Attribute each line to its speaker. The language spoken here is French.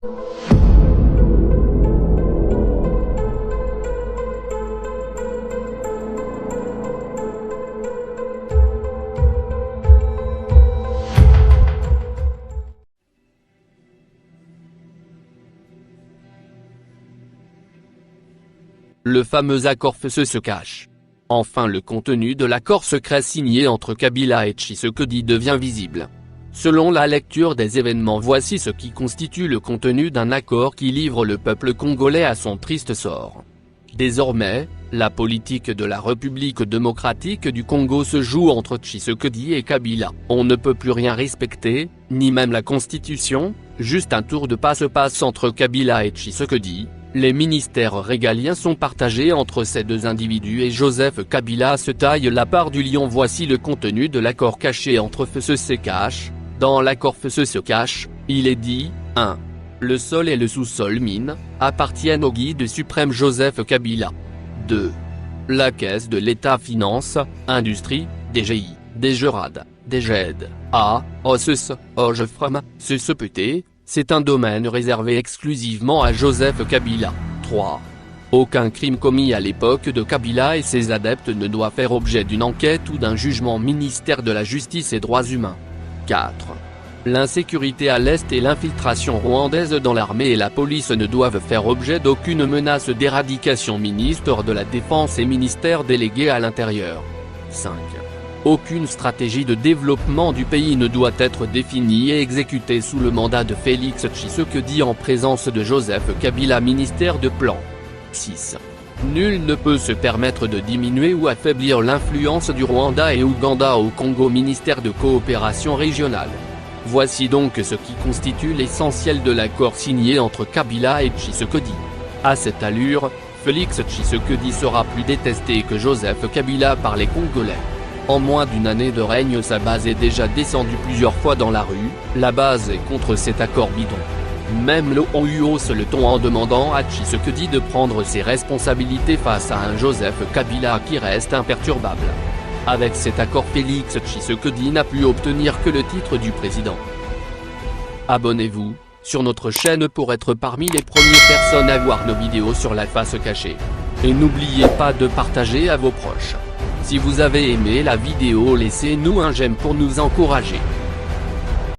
Speaker 1: Le fameux accord Feu se cache. Enfin, le contenu de l'accord secret signé entre Kabila et Tshisekedi devient visible. Selon la lecture des événements, voici ce qui constitue le contenu d'un accord qui livre le peuple congolais à son triste sort. Désormais, la politique de la République démocratique du Congo se joue entre Tshisekedi et Kabila. On ne peut plus rien respecter, ni même la Constitution, juste un tour de passe-passe entre Kabila et Tshisekedi. Les ministères régaliens sont partagés entre ces deux individus et Joseph Kabila se taille la part du lion. Voici le contenu de l'accord caché entre Feu se cache. Dans l'accord Feu se cache, il est dit, 1. Le sol et le sous-sol mine appartiennent au guide suprême Joseph Kabila. 2. La caisse de l'État finance, industrie, DGI, DGRAD, DGED, A, OSS, OGFRM, CCPT. C'est un domaine réservé exclusivement à Joseph Kabila. 3. Aucun crime commis à l'époque de Kabila et ses adeptes ne doit faire objet d'une enquête ou d'un jugement ministère de la Justice et Droits Humains. 4. L'insécurité à l'Est et l'infiltration rwandaise dans l'armée et la police ne doivent faire objet d'aucune menace d'éradication. Ministre de la Défense et ministère délégué à l'Intérieur. 5. Aucune stratégie de développement du pays ne doit être définie et exécutée sous le mandat de Félix Tshisekedi en présence de Joseph Kabila. Ministère de Plan. 6. Nul ne peut se permettre de diminuer ou affaiblir l'influence du Rwanda et Ouganda au Congo. Ministère de Coopération régionale. Voici donc ce qui constitue l'essentiel de l'accord signé entre Kabila et Tshisekedi. À cette allure, Félix Tshisekedi sera plus détesté que Joseph Kabila par les Congolais. En moins d'une année de règne, sa base est déjà descendue plusieurs fois dans la rue. La base est contre cet accord bidon. Même l'ONU hausse le ton en demandant à Tshisekedi de prendre ses responsabilités face à un Joseph Kabila qui reste imperturbable. Avec cet accord, Félix Tshisekedi n'a pu obtenir que le titre du président. Abonnez-vous sur notre chaîne pour être parmi les premières personnes à voir nos vidéos sur la face cachée. Et n'oubliez pas de partager à vos proches. Si vous avez aimé la vidéo, laissez-nous un j'aime pour nous encourager.